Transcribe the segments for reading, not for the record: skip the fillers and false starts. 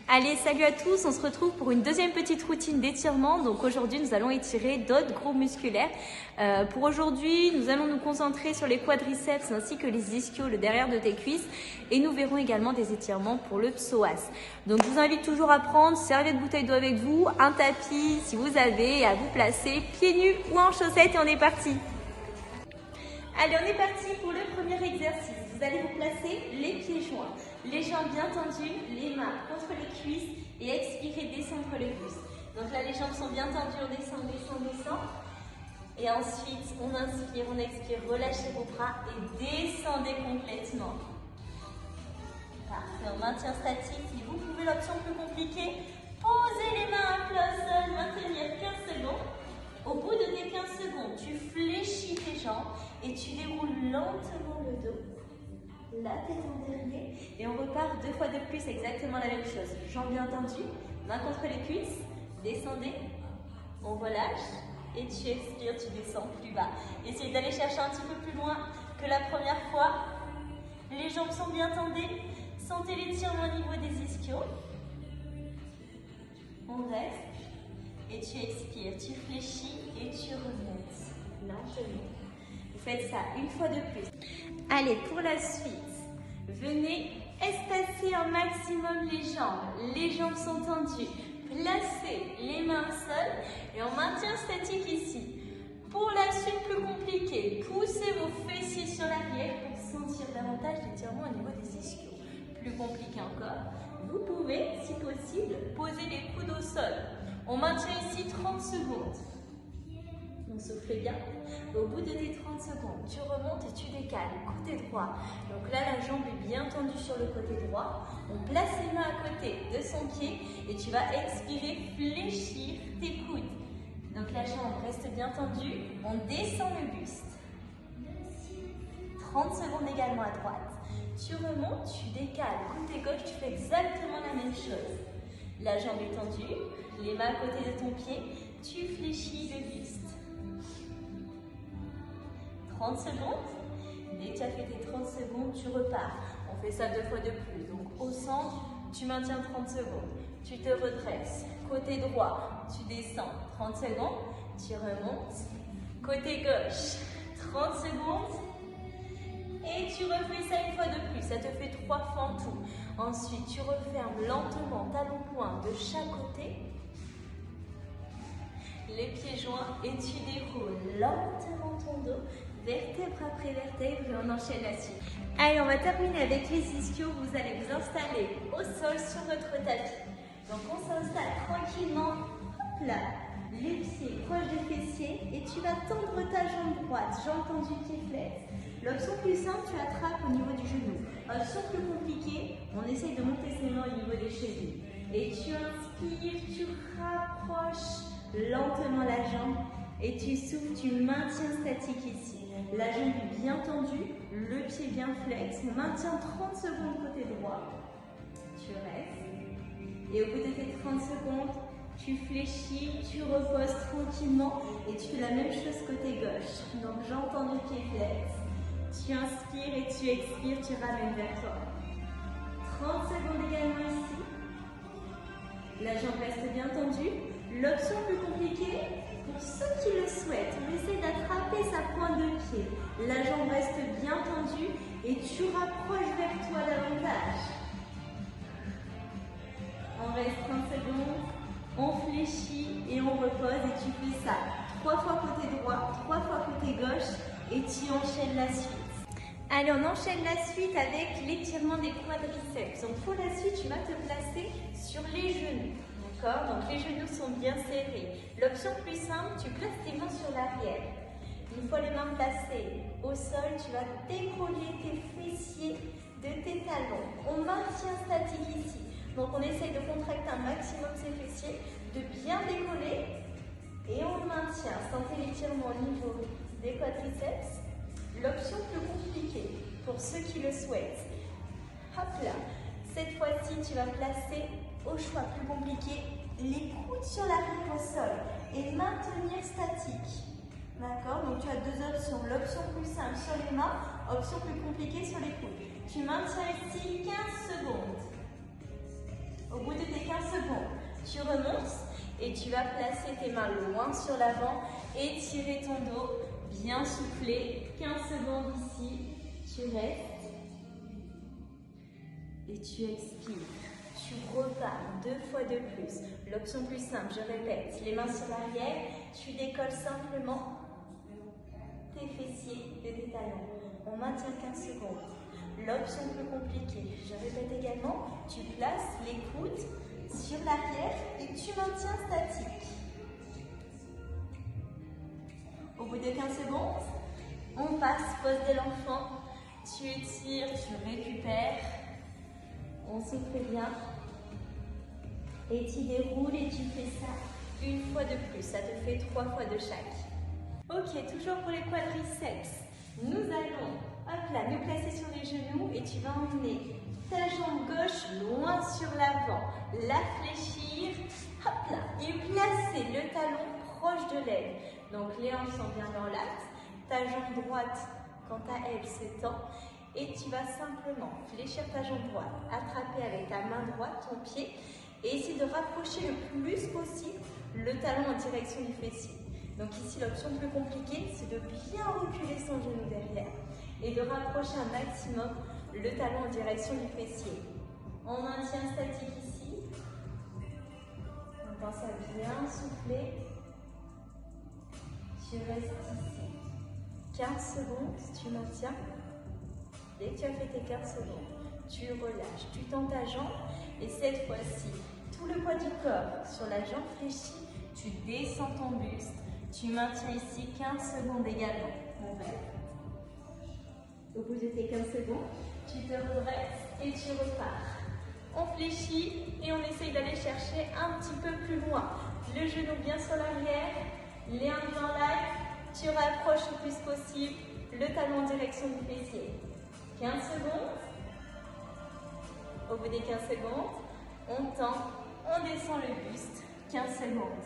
Allez, salut à tous, on se retrouve pour une deuxième petite routine d'étirement. Donc aujourd'hui, nous allons étirer d'autres groupes musculaires. Pour aujourd'hui, nous allons nous concentrer sur les quadriceps ainsi que les ischios, le derrière de tes cuisses. Et nous verrons également des étirements pour le psoas. Donc je vous invite toujours à prendre serviette bouteille d'eau avec vous, un tapis si vous avez, et à vous placer pieds nus ou en chaussettes et on est parti. Allez, on est parti pour le premier exercice. Vous allez vous placer les pieds joints, les jambes bien tendues, les mains contre les cuisses et expirez, descendre le buste. Donc là, les jambes sont bien tendues, on descend, descend, descend. Et ensuite, on inspire, on expire, relâchez vos bras et descendez complètement. Parfait, on maintient statique. Si vous pouvez l'option plus compliquée, posez les mains à plat au sol, maintenir 15 secondes. Au bout de tes 15 secondes, tu fléchis tes jambes et tu déroules lentement le dos. La tête en dernier et on repart deux fois de plus, exactement la même chose. Jambes bien tendues, main contre les cuisses, descendez, on relâche et tu expires, tu descends plus bas. Essayez d'aller chercher un petit peu plus loin que la première fois. Les jambes sont bien tendues, sentez l'étirement au niveau des ischios. On reste et tu expires, tu fléchis et tu remontes lentement. Vous faites ça une fois de plus. Allez, pour la suite, venez espacer un maximum les jambes sont tendues, placez les mains au sol et on maintient statique ici. Pour la suite plus compliquée, poussez vos fessiers sur l'arrière pour sentir davantage l'étirement au niveau des ischios. Plus compliqué encore, vous pouvez, si possible, poser les coudes au sol. On maintient ici 30 secondes. On souffle bien. Au bout de tes 30 secondes, tu remontes et tu décales, côté droit. Donc là, la jambe est bien tendue sur le côté droit. On place les mains à côté de son pied et tu vas expirer, fléchir tes coudes. Donc la jambe reste bien tendue. On descend le buste. 30 secondes également à droite. Tu remontes, tu décales, côté gauche, tu fais exactement la même chose. La jambe est tendue, les mains à côté de ton pied, tu fléchis le buste. 30 secondes. Dès que tu as fait tes 30 secondes, tu repars. On fait ça deux fois de plus. Donc au centre, tu maintiens 30 secondes. Tu te redresses. Côté droit, tu descends 30 secondes. Tu remontes. Côté gauche, 30 secondes. Et tu refais ça une fois de plus. Ça te fait 3 fois en tout. Ensuite, tu refermes lentement talon-point de chaque côté. Les pieds joints et tu déroules lentement ton dos, vertèbre après vertèbre et on enchaîne la suite. Allez, on va terminer avec les ischios. Vous allez vous installer au sol sur votre tapis. Donc on s'installe tranquillement, hop là, les pieds proches des fessiers et tu vas tendre ta jambe droite, jambe tendue, pied flex. L'option plus simple, tu attrapes au niveau du genou. Option plus compliquée, on essaye de monter ses mains au niveau des chevilles. Et tu inspires, tu rapproches lentement la jambe et tu souffles, tu maintiens statique ici. La jambe est bien tendue, le pied bien flex. On maintient 30 secondes côté droit. Tu restes. Et au bout de tes 30 secondes, tu fléchis, tu reposes tranquillement et tu fais la même chose côté gauche. Donc jambe tendue, pied flex. Tu inspires et tu expires, tu ramènes vers toi. 30 secondes également ici. La jambe reste bien tendue. L'option plus compliquée, pour ceux qui le souhaitent, on essaie d'attraper sa pointe de pied. La jambe reste bien tendue et tu rapproches vers toi davantage. On reste 30 secondes, on fléchit et on repose et tu fais ça 3 fois côté droit, 3 fois côté gauche et tu enchaînes la suite. Allez, on enchaîne la suite avec l'étirement des quadriceps. Donc pour la suite, tu vas te placer sur les genoux. D'accord? Donc les genoux sont bien serrés. L'option plus simple, tu places tes mains sur l'arrière. Une fois les mains placées au sol, tu vas décoller tes fessiers de tes talons. On maintient statique ici. Donc on essaye de contracter un maximum ses fessiers, de bien décoller et on maintient. Sentez l'étirement au niveau des quadriceps. L'option plus compliquée, pour ceux qui le souhaitent. Hop là. Cette fois-ci, tu vas placer, au choix plus compliqué, les coudes sur l'arrière au sol et maintenir statique. D'accord? Donc tu as deux options. L'option plus simple sur les mains, option plus compliquée sur les coudes. Tu maintiens ici 15 secondes. Au bout de tes secondes. Tu remontes et tu vas placer tes mains loin sur l'avant, étirer ton dos, bien souffler. 15 secondes ici, tu restes et tu expires. Tu repars 2 fois de plus. L'option plus simple, je répète, les mains sur l'arrière, tu décolles simplement tes fessiers de tes talons. On maintient 15 secondes. L'option plus compliquée, je répète également, tu places les coudes sur l'arrière et tu maintiens statique. Au bout de 15 secondes, on passe pose de l'enfant. Tu étires, tu récupères. On souffle bien. Et tu déroules et tu fais ça une fois de plus. Ça te fait 3 fois de chaque. Ok, toujours pour les quadriceps. Nous allons, hop là, nous placer sur les genoux et tu vas emmener ta jambe gauche loin sur l'avant. La fléchir, hop là, et placer le talon proche de l'aile. Donc les hanches sont bien dans l'axe. Ta jambe droite, quant à elle, s'étend. Et tu vas simplement fléchir ta jambe droite, attraper avec ta main droite ton pied et essayer de rapprocher le plus possible le talon en direction du fessier. Donc ici, l'option plus compliquée, c'est de bien reculer son genou derrière et de rapprocher un maximum le talon en direction du fessier. On maintient statique ici. On pense à bien souffler. Tu restes ici. 15 secondes, tu maintiens. Dès que tu as fait tes 15 secondes, tu relâches, tu tends ta jambe et cette fois-ci, tout le poids du corps sur la jambe fléchie, tu descends ton buste, tu maintiens ici 15 secondes également. On reste. Au bout de tes 15 secondes, tu te redresses et tu repars. On fléchit et on essaye d'aller chercher un petit peu plus loin. Le genou bien sur l'arrière, les hanches dans l'axe, tu rapproches le plus possible le talon en direction du fessier. 15 secondes. Au bout des 15 secondes, on tend, on descend le buste. 15 secondes.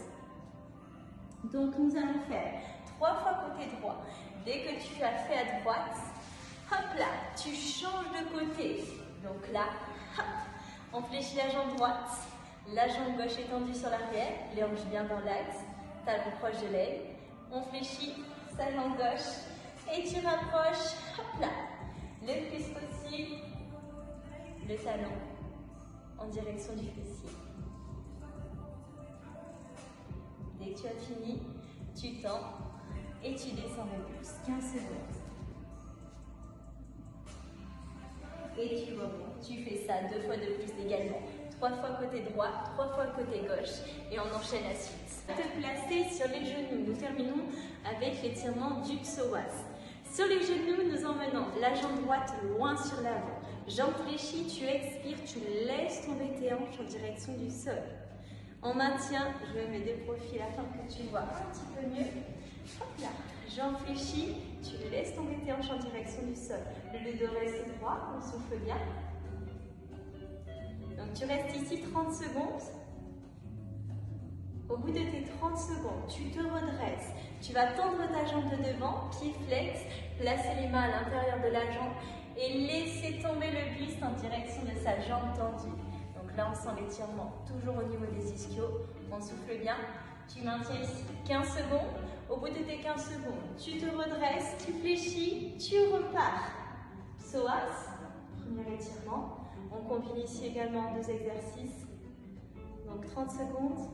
Donc nous allons faire 3 fois côté droit. Dès que tu as fait à droite, hop là, tu changes de côté. Donc là, hop, on fléchit la jambe droite. La jambe gauche est tendue sur l'arrière, les hanches bien dans l'axe, talon proche de l'aile. On fléchit sa jambe gauche et tu rapproches, hop là, le plus possible, le talon en direction du fessier. Dès que tu as fini, tu tends et tu descends le buste. 15 secondes. Et tu remontes. Tu fais ça 2 fois de plus également. 3 fois côté droit, 3 fois côté gauche. Et on enchaîne la suite. Te placer sur les genoux. Nous terminons avec l'étirement du psoas. Sur les genoux, nous emmenons la jambe droite loin sur l'avant. Jambe fléchie, tu expires, tu laisses tomber tes hanches en direction du sol. On maintient, je me mets de profil afin que tu vois un petit peu mieux. Hop là, jambe fléchie, tu laisses tomber tes hanches en direction du sol. Le dos reste droit, on souffle bien. Donc tu restes ici 30 secondes. Au bout de tes 30 secondes, tu te redresses. Tu vas tendre ta jambe de devant, pied flex, placer les mains à l'intérieur de la jambe et laisser tomber le buste en direction de sa jambe tendue. Donc là, on sent l'étirement toujours au niveau des ischios. On souffle bien. Tu maintiens ici 15 secondes. Au bout de tes 15 secondes, tu te redresses, tu fléchis, tu repars. Psoas, premier étirement. On combine ici également 2 exercices. Donc 30 secondes.